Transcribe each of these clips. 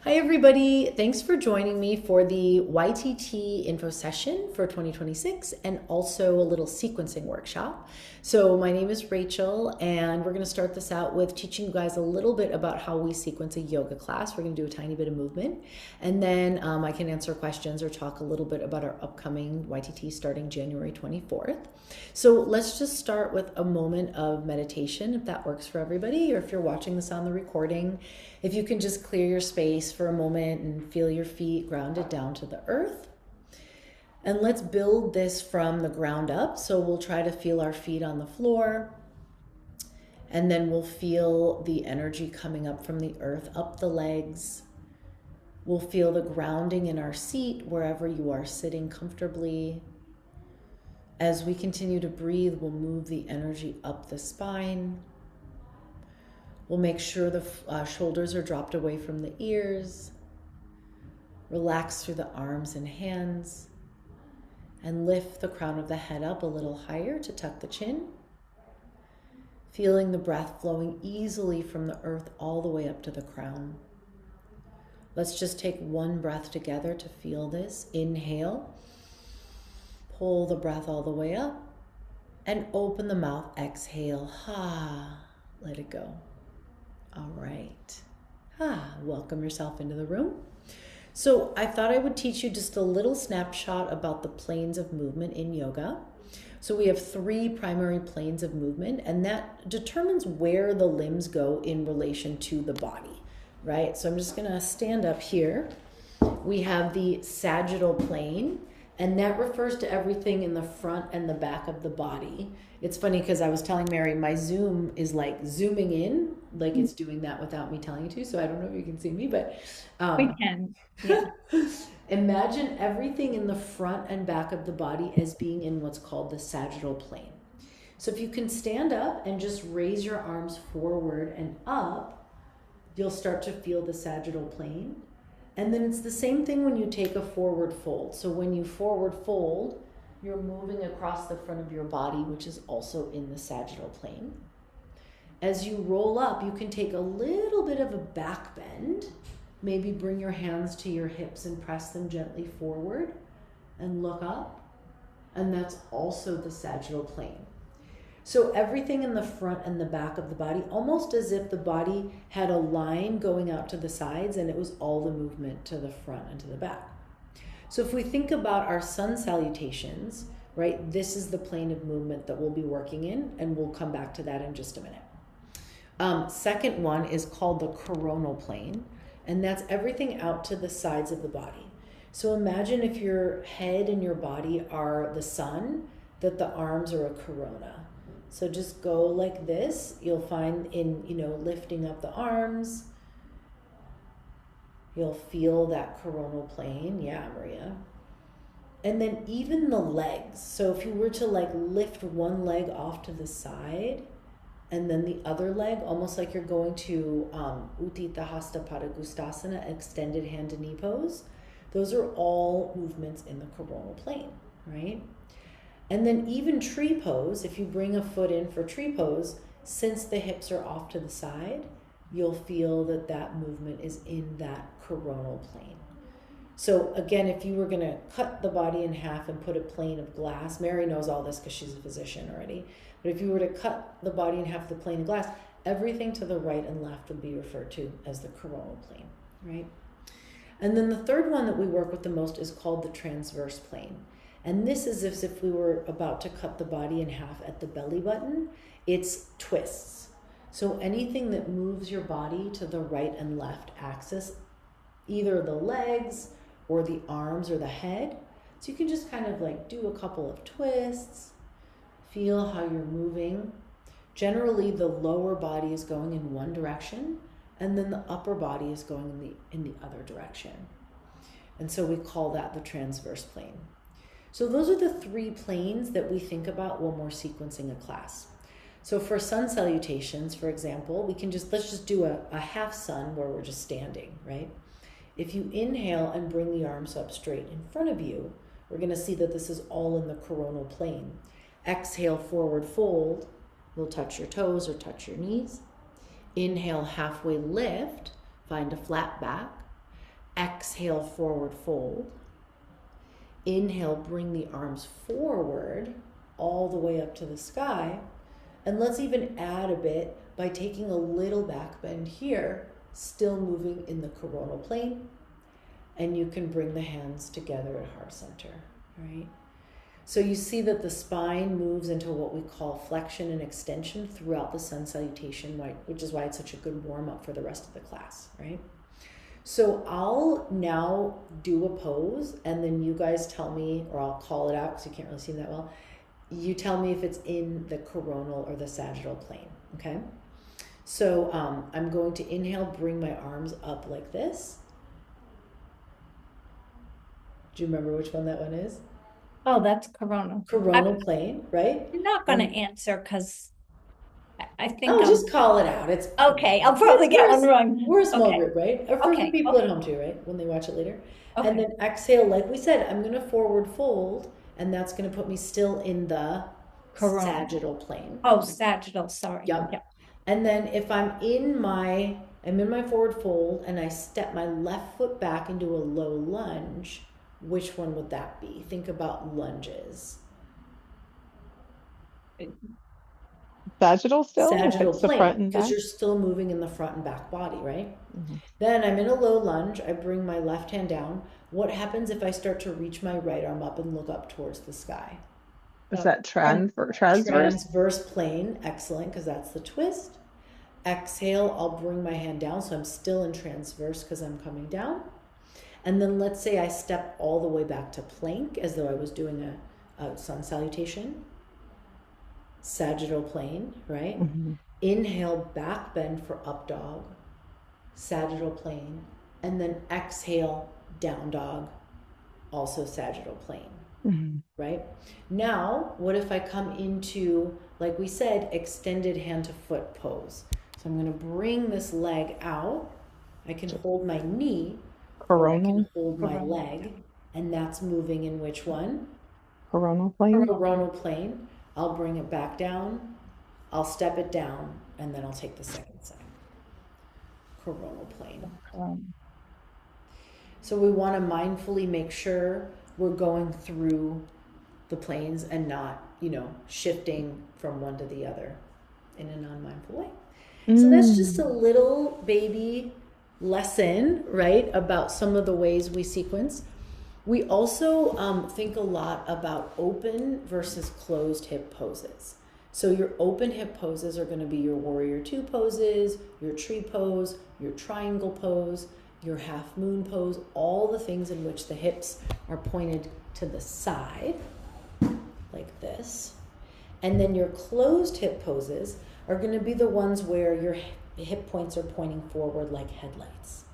Hi, everybody. Thanks for joining me for the YTT Info Session for 2026 and also a little sequencing workshop. So my name is Rachel, and we're going to start this out with teaching you guys a little bit about how we sequence a yoga class. We're going to do a tiny bit of movement, and then I can answer questions or talk a little bit about our upcoming YTT starting January 24th. So let's just start with a moment of meditation, if that works for everybody, or if you're watching this on the recording, if you can just clear your space for a moment and feel your feet grounded down to the earth. And let's build this from the ground up. So we'll try to feel our feet on the floor, and then we'll feel the energy coming up from the earth, up the legs. We'll feel the grounding in our seat, wherever you are sitting comfortably. As we continue to breathe, we'll move the energy up the spine. We'll make sure the shoulders are dropped away from the ears. Relax through the arms and hands. And lift the crown of the head up a little higher to tuck the chin. Feeling the breath flowing easily from the earth all the way up to the crown. Let's just take one breath together to feel this. Inhale. Pull the breath all the way up. And open the mouth. Exhale. Let it go. All right. Welcome yourself into the room. So I thought I would teach you just a little snapshot about the planes of movement in yoga. So we have 3 primary planes of movement, and that determines where the limbs go in relation to the body, right? So I'm just gonna stand up here. We have the sagittal plane, and that refers to everything in the front and the back of the body. It's funny because I was telling Mary, my Zoom is like zooming in, like it's doing that without me telling you to. So I don't know if you can see me, but We can. Yeah. imagine everything in the front and back of the body as being in what's called the sagittal plane. So if you can stand up and just raise your arms forward and up, you'll start to feel the sagittal plane. And then it's the same thing when you take a forward fold. So when you forward fold, you're moving across the front of your body, which is also in the sagittal plane. As you roll up, you can take a little bit of a back bend. Maybe bring your hands to your hips and press them gently forward and look up. And that's also the sagittal plane. So everything in the front and the back of the body, almost as if the body had a line going out to the sides and it was all the movement to the front and to the back. So if we think about our sun salutations, right, this is the plane of movement that we'll be working in, and we'll come back to that in just a minute. Second one is called the coronal plane, and that's everything out to the sides of the body. So imagine if your head and your body are the sun, that the arms are a corona. So just go like this. You'll find in, lifting up the arms, you'll feel that coronal plane. Yeah, Maria. And then even the legs. So if you were to lift one leg off to the side and then the other leg, almost like you're going to Utthita Hasta Padangusthasana, extended hand to knee pose. Those are all movements in the coronal plane, right? And then even tree pose, if you bring a foot in for tree pose, since the hips are off to the side, you'll feel that that movement is in that coronal plane. So again, if you were going to cut the body in half and put a plane of glass, Mary knows all this because she's a physician already, but if you were to cut the body in half with a plane of glass, everything to the right and left would be referred to as the coronal plane, right? And then the third one that we work with the most is called the transverse plane. And this is as if we were about to cut the body in half at the belly button. It's twists. So anything that moves your body to the right and left axis, either the legs or the arms or the head. So you can just kind of do a couple of twists, feel how you're moving. Generally, the lower body is going in one direction, and then the upper body is going in the other direction. And so we call that the transverse plane. So those are the 3 planes that we think about when we're sequencing a class. So for sun salutations, for example, let's just do a half sun where we're just standing, right? If you inhale and bring the arms up straight in front of you, we're going to see that this is all in the coronal plane. Exhale, forward fold. You'll touch your toes or touch your knees. Inhale, halfway lift. Find a flat back. Exhale, forward fold. Inhale, bring the arms forward all the way up to the sky. And let's even add a bit by taking a little back bend here, still moving in the coronal plane. And you can bring the hands together at heart center, right? So you see that the spine moves into what we call flexion and extension throughout the sun salutation, which is why it's such a good warm up for the rest of the class, right? So I'll now do a pose, and then you guys tell me, or I'll call it out because you can't really see them that well. You tell me if it's in the coronal or the sagittal plane, okay? So I'm going to inhale, bring my arms up like this. Do you remember which one that one is? Oh, that's coronal. Coronal plane, right? I'm not going to answer because I think I'll just call it out. It's okay. I'll probably get one wrong. We're a small group, right? Or for the people at home too, right? When they watch it later. Okay. And then exhale, like we said, I'm going to forward fold, and that's going to put me still in the sagittal plane. Oh, sagittal, sorry. Yep. And then if I'm in my forward fold and I step my left foot back into a low lunge, which one would that be? Think about lunges. Sagittal still? Sagittal plane, because you're still moving in the front and back body, right? Then I'm in a low lunge. I bring my left hand down. What happens if I start to reach my right arm up and look up towards the sky? Is that transverse? Transverse plane. Excellent, because that's the twist. Exhale, I'll bring my hand down, so I'm still in transverse because I'm coming down. And then let's say I step all the way back to plank as though I was doing a sun salutation. Sagittal plane, right? Inhale, back bend for up dog. Sagittal plane. And then exhale, down dog. Also sagittal plane, right? Now, what if I come into, like we said, extended hand to foot pose? So I'm going to bring this leg out. I can hold my knee. Coronal. I can hold my leg, and that's moving in which one? Coronal plane. Coronal plane. I'll bring it back down. I'll step it down, and then I'll take the second side. Coronal plane. So we want to mindfully make sure we're going through the planes and not, shifting from one to the other in a non-mindful way. So that's just a little baby lesson, right, about some of the ways we sequence. We also think a lot about open versus closed hip poses. So your open hip poses are going to be your warrior two poses, your tree pose, your triangle pose, your half moon pose, all the things in which the hips are pointed to the side, like this. And then your closed hip poses are going to be the ones where your hip points are pointing forward like headlights.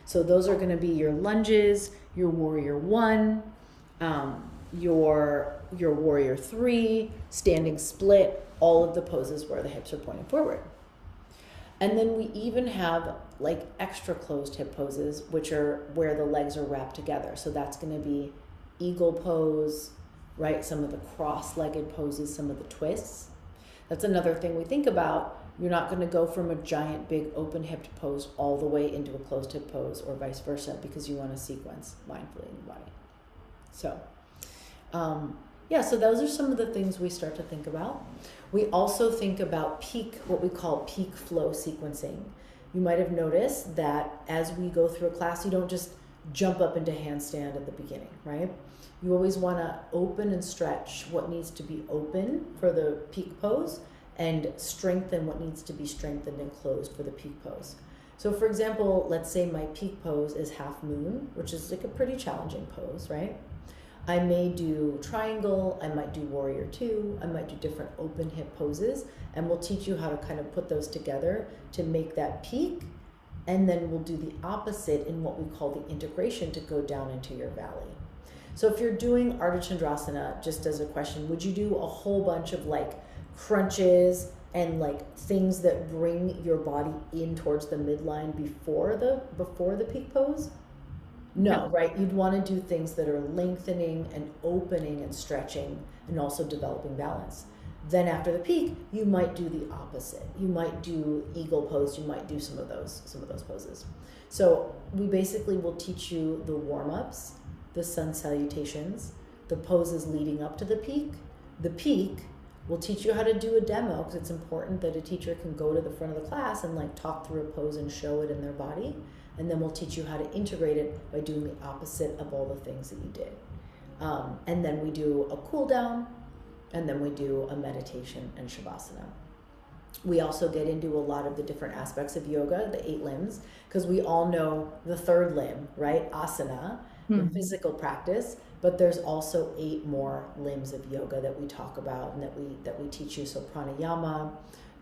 So those are going to be your lunges, your warrior one, your warrior three, standing split, all of the poses where the hips are pointing forward. And then we even have like extra closed hip poses, which are where the legs are wrapped together. So that's going to be eagle pose, right? Some of the cross-legged poses, some of the twists. That's another thing we think about. You're not going to go from a giant, big, open-hipped pose all the way into a closed-hip pose or vice versa because you want to sequence mindfully in the body. So, so those are some of the things we start to think about. We also think about what we call peak flow sequencing. You might have noticed that as we go through a class, you don't just jump up into handstand at the beginning, right? You always want to open and stretch what needs to be open for the peak pose and strengthen what needs to be strengthened and closed for the peak pose. So for example, let's say my peak pose is half moon, which is like a pretty challenging pose, right? I may do triangle, I might do warrior two, I might do different open hip poses, and we'll teach you how to kind of put those together to make that peak, and then we'll do the opposite in what we call the integration to go down into your valley. So if you're doing Ardha Chandrasana, just as a question, would you do a whole bunch of like crunches and like things that bring your body in towards the midline before the peak pose? No, right? You'd want to do things that are lengthening and opening and stretching and also developing balance. Then after the peak, you might do the opposite. You might do eagle pose. You might do some of those poses. So we basically will teach you the warm-ups, the sun salutations, the poses leading up to the peak. The peak will teach you how to do a demo, because it's important that a teacher can go to the front of the class and like talk through a pose and show it in their body. And then we'll teach you how to integrate it by doing the opposite of all the things that you did. And then we do a cool down, and then we do a meditation and shavasana. We also get into a lot of the different aspects of yoga, the 8 limbs, because we all know the third limb, right? Asana, the physical practice, but there's also 8 more limbs of yoga that we talk about and that we teach you. So pranayama,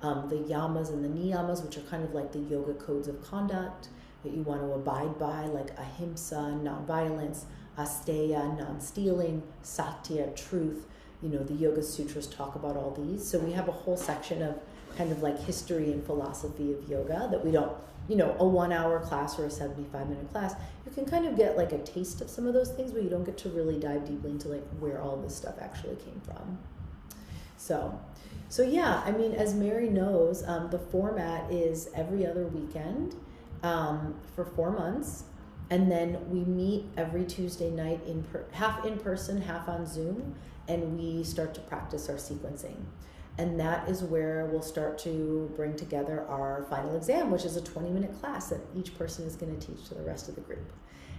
the yamas and the niyamas, which are kind of like the yoga codes of conduct that you want to abide by, like ahimsa, non-violence, asteya, non-stealing, satya, truth. You know, the Yoga Sutras talk about all these. So we have a whole section of kind of like history and philosophy of yoga that we don't, you know, a 1-hour class or a 75-minute class, you can kind of get like a taste of some of those things, but you don't get to really dive deeply into like where all this stuff actually came from. So yeah, I mean, as Mary knows, the format is every other weekend for 4 months. And then we meet every Tuesday night half in person, half on Zoom, and we start to practice our sequencing. And that is where we'll start to bring together our final exam, which is a 20-minute class that each person is going to teach to the rest of the group.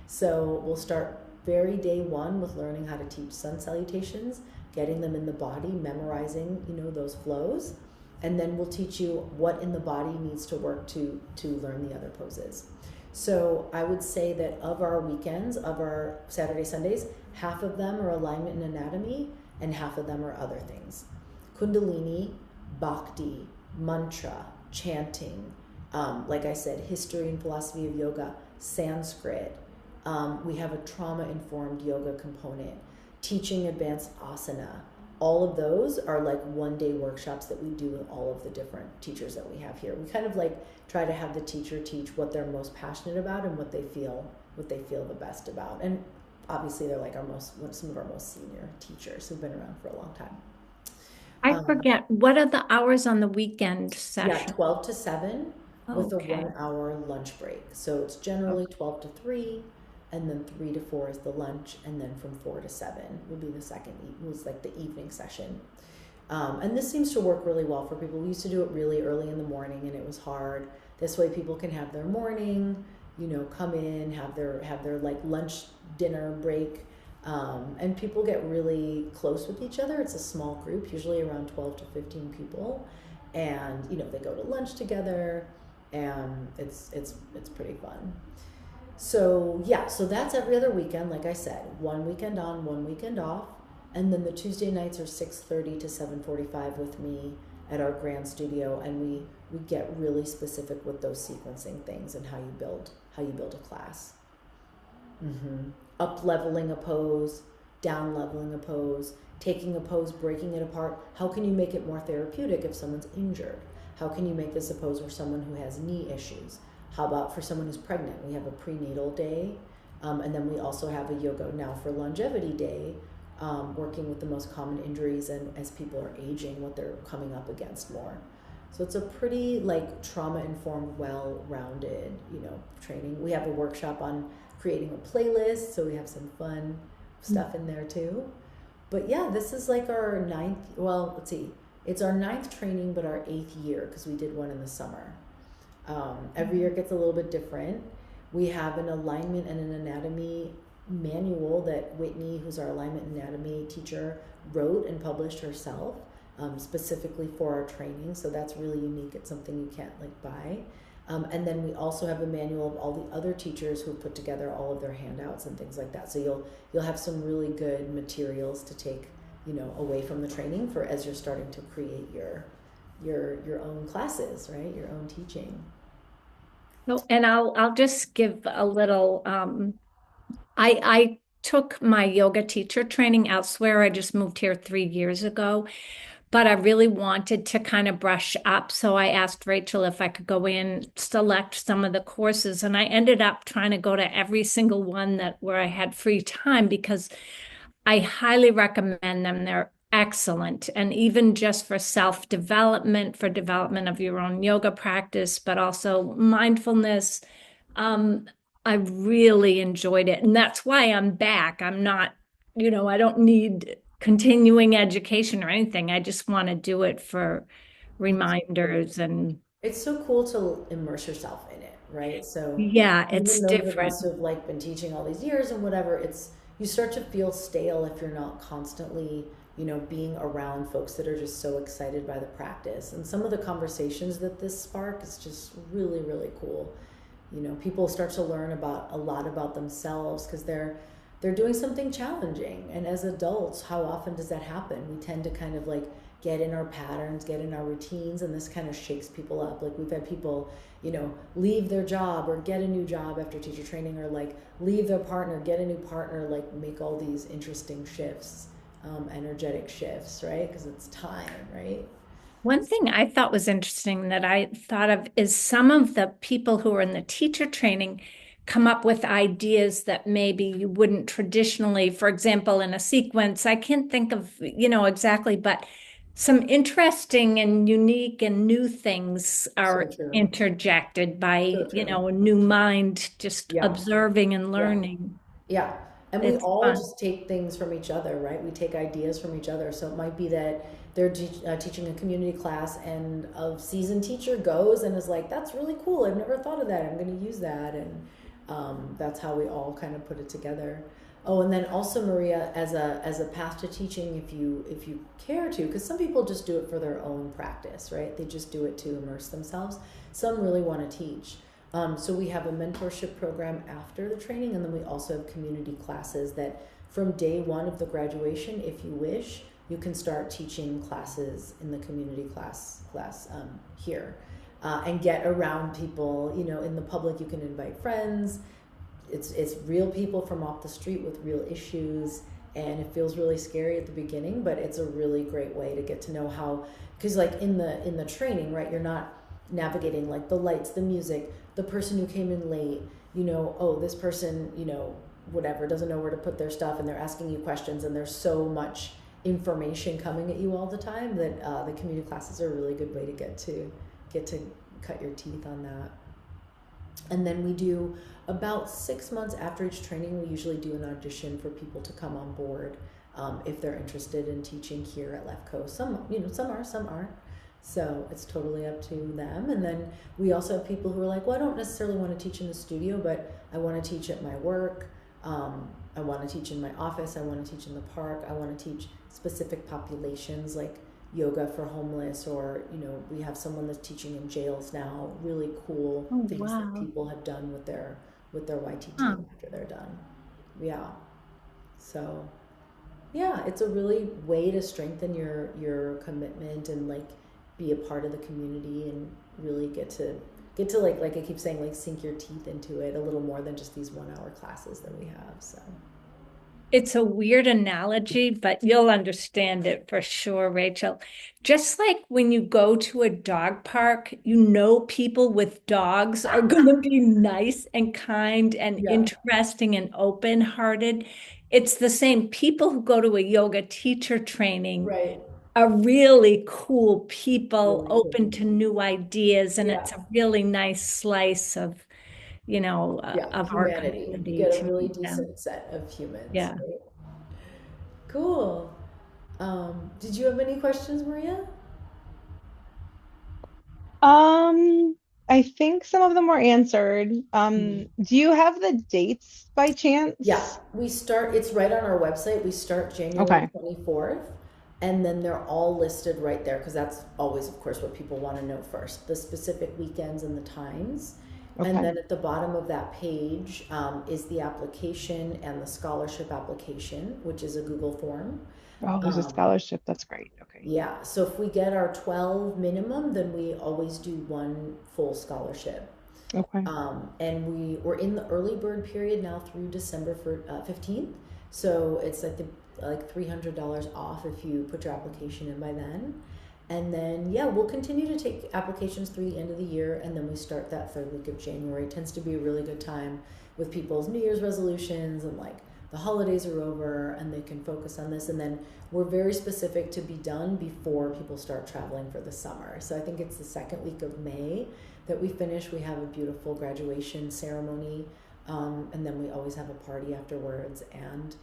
So we'll start very day one with learning how to teach sun salutations, getting them in the body, memorizing, you know, those flows. And then we'll teach you what in the body needs to work to learn the other poses. So I would say that of our weekends, of our Saturday, Sundays, half of them are alignment and anatomy, and half of them are other things. Kundalini, bhakti, mantra, chanting, like I said, history and philosophy of yoga, Sanskrit. We have a trauma-informed yoga component, teaching advanced asana. All of those are like 1-day workshops that we do with all of the different teachers that we have here. We kind of like try to have the teacher teach what they're most passionate about and what they feel the best about. And obviously they're like some of our most senior teachers who've been around for a long time. I forget, what are the hours on the weekend session? Yeah, 12 to 7 with a Okay. 1-hour lunch break. So it's generally 12 to 3, and then 3 to 4 is the lunch, and then from 4 to 7 would be the was like the evening session. And this seems to work really well for people. We used to do it really early in the morning, and it was hard. This way people can have their morning, you know, come in, have their like lunch, dinner break, and people get really close with each other. It's a small group, usually around 12 to 15 people, and you know, they go to lunch together, and it's pretty fun. So yeah, so that's every other weekend. Like I said, 1 weekend on, 1 weekend off. And then the Tuesday nights are 6:30 to 7:45 with me at our grand studio, and we get really specific with those sequencing things and how you build a class. Up leveling a pose, down leveling a pose, taking a pose, breaking it apart. How can you make it more therapeutic if someone's injured? How can you make this a pose for someone who has knee issues? How about for someone who's pregnant? We have a prenatal day, and then we also have a yoga now for longevity day, working with the most common injuries and as people are aging, what they're coming up against more. So it's a pretty like trauma-informed, well-rounded, you know, training. We have a workshop on creating a playlist, so we have some fun stuff in there too. But yeah, this is like our 9th, well, let's see, it's our 9th training, but our 8th year, because we did one in the summer. Every year gets a little bit different. We have an alignment and an anatomy manual that Whitney, who's our alignment and anatomy teacher, wrote and published herself, specifically for our training. So that's really unique. It's something you can't like buy. And then we also have a manual of all the other teachers who put together all of their handouts and things like that. So you'll have some really good materials to take, you know, away from the training for as you're starting to create your own classes, right? Your own teaching. No, and I'll just give a little, I took my yoga teacher training elsewhere. I just moved here 3 years ago, but I really wanted to kind of brush up. So I asked Rachel if I could go in, select some of the courses, and I ended up trying to go to every single one where I had free time, because I highly recommend them. They're excellent. And even just for self-development, for development of your own yoga practice, but also mindfulness. Um, I really enjoyed it. And that's why I'm back. I'm not, I don't need continuing education or anything. I just want to do it for reminders and It's so cool to immerse yourself in it, right? So yeah, it's even those of different. us who've like been teaching all these years and whatever, it's you start to feel stale if you're not constantly, being around folks that are just so excited by the practice. And some of the conversations that this spark is just really, really cool. People start to learn about a lot about themselves because they're doing something challenging. And as adults, how often does that happen? We tend to kind of like get in our patterns, get in our routines, and this kind of shakes people up. Like we've had people, leave their job or get a new job after teacher training, or like leave their partner, get a new partner, like make all these interesting shifts, energetic shifts, right? Because it's time, right? One thing I thought was interesting that I thought of is some of the people who are in the teacher training come up with ideas that maybe you wouldn't traditionally, for example, in a sequence. I can't think of, exactly, but some interesting and unique and new things So are true. interjected by, So true. a new mind just Yeah. observing and Yeah. learning. Yeah. And we It's all fun. just take things from each other, right? We take ideas from each other. So it might be that they're teaching a community class and a seasoned teacher goes and is like, that's really cool. I've never thought of that. I'm going to use that. And that's how we all kind of put it together. Oh, and then also Maria, as a path to teaching, if you care to, because some people just do it for their own practice, right? They just do it to immerse themselves. Some really want to teach. So we have a mentorship program after the training, and then we also have community classes that from day one of the graduation, if you wish, you can start teaching classes in the community class here, and get around people. In the public, you can invite friends. It's real people from off the street with real issues, and it feels really scary at the beginning, but it's a really great way to get to know how, because like in the training, right, you're not navigating like the lights, the music, the person who came in late, oh, this person, whatever, doesn't know where to put their stuff, and they're asking you questions, and there's so much information coming at you all the time that the community classes are a really good way to get to cut your teeth on that. And then we do about 6 months after each training, we usually do an audition for people to come on board, if they're interested in teaching here at Left Coast. Some are, some aren't. So it's totally up to them. And then we also have people who are like, well, I don't necessarily want to teach in the studio, but I want to teach at my work. I want to teach in my office. I want to teach in the park. I want to teach specific populations like yoga for homeless, or we have someone that's teaching in jails now. Really cool Oh, things that wow. people have done with their YTT Huh. after they're done. Yeah. So yeah, it's a really way to strengthen your commitment and like be a part of the community and really get to like I keep saying, like sink your teeth into it a little more than just these 1 hour classes that we have. So It's a weird analogy, but you'll understand it for sure, Rachel. Just like when you go to a dog park, people with dogs are going to be nice and kind and yeah, interesting and open-hearted. It's the same. People who go to a yoga teacher training right. are really cool people, Really cool open to people. new ideas, and Yeah. it's a really nice slice of, Yeah, of our humanity. You community get a to really meet them. decent set of humans, Yeah. right? Cool. Did you have any questions, Maria? Um, I think some of them were answered. Do you have the dates by Yeah, chance? it's right on our website. We start January Okay. 24th, and then they're all listed right there because that's always, of course, what people want to know first, the specific weekends and the times. And Okay. then at the bottom of that page is the application and the scholarship application, which is a Google form. Oh, there's a Um, scholarship. That's great. Okay. yeah, so if we get our 12 minimum, then we always do one full scholarship. Okay. And we're in the early bird period now through December 15th. So it's like $300 off if you put your application in by then. And then, yeah, we'll continue to take applications through the end of the year. And then we start that third week of January. It tends to be a really good time with people's New Year's resolutions and like the holidays are over and they can focus on this. And then we're very specific to be done before people start traveling for the summer. So I think it's the second week of May that we finish. We have a beautiful graduation ceremony, and then we always have a party afterwards. And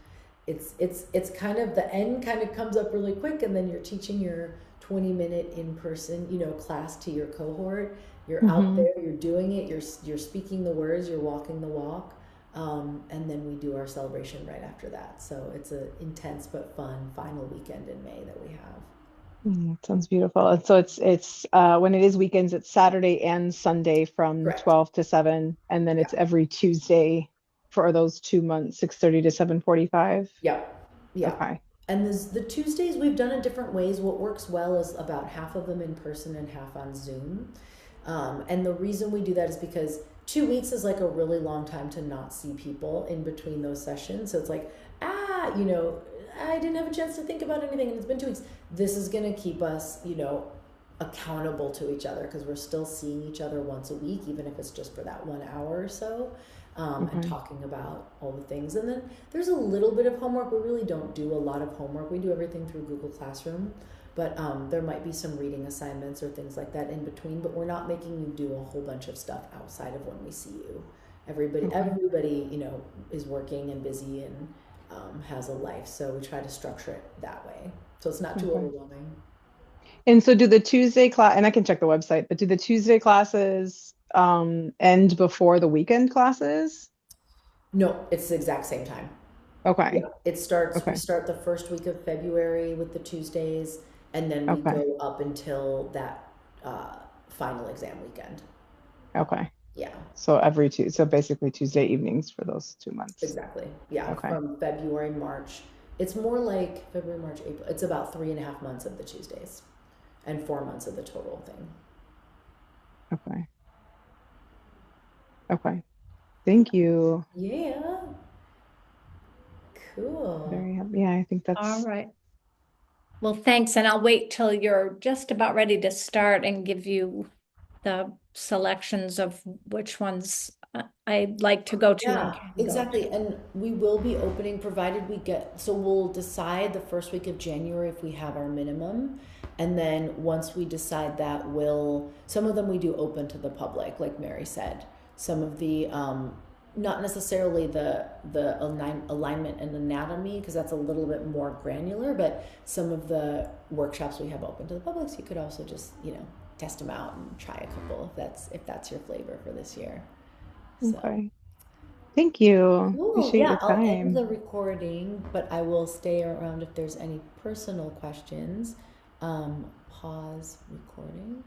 it's kind of, the end kind of comes up really quick, and then you're teaching your 20-minute in-person, class to your cohort. You're out Hmm. there, you're doing it, you're speaking the words, you're walking the walk, and then we do our celebration right after that. So it's a intense but fun final weekend in May that we have. Sounds beautiful. And so it's when it is weekends, it's Saturday and Sunday from Correct. 12 to 7, and then Yeah. it's every Tuesday for those 2 months, 6:30 to 7:45. Yeah. Yeah. Okay. And the Tuesdays we've done it different ways. What works well is about half of them in person and half on Zoom. And the reason we do that is because 2 weeks is like a really long time to not see people in between those sessions. So it's like, I didn't have a chance to think about anything and it's been 2 weeks. This is going to keep us, accountable to each other, because we're still seeing each other once a week, even if it's just for that 1 hour or so, and Okay. talking about all the things. And then there's a little bit of homework. We really don't do a lot of homework. We do everything through Google Classroom, but there might be some reading assignments or things like that in between. But we're not making you do a whole bunch of stuff outside of when we see you. Okay. Everybody, is working and busy and has a life. So we try to structure it that way, so it's not too Okay. overwhelming. And so do the Tuesday class, and I can check the website, but do the Tuesday classes end before the weekend classes? No, it's the exact same time. Okay. Yeah, we Okay. start the first week of February with the Tuesdays, and then we Okay. go up until that final exam weekend. Okay. Yeah, So so basically Tuesday evenings for those 2 months. exactly. Yeah, Okay. from February, March. It's more like February, March, April. It's about 3.5 months of the Tuesdays and 4 months of the total thing. Okay. Okay. Thank you. Yeah, cool. Very happy. Yeah, I think All that's right. Well, thanks. And I'll wait till you're just about ready to start and give you the selections of which ones I'd like to go to and Yeah, can go exactly. to. And we will be opening, provided so we'll decide the first week of January if we have our minimum. And then once we decide that, some of them we do open to the public, like Mary said. Some of the, not necessarily the alignment and anatomy, because that's a little bit more granular, but some of the workshops we have open to the public, so you could also just, test them out and try a couple if that's your flavor for this year. So. okay. Thank you. Cool. Appreciate Yeah, your I'll end time. the recording, but I will stay around if there's any personal questions. Pause recording.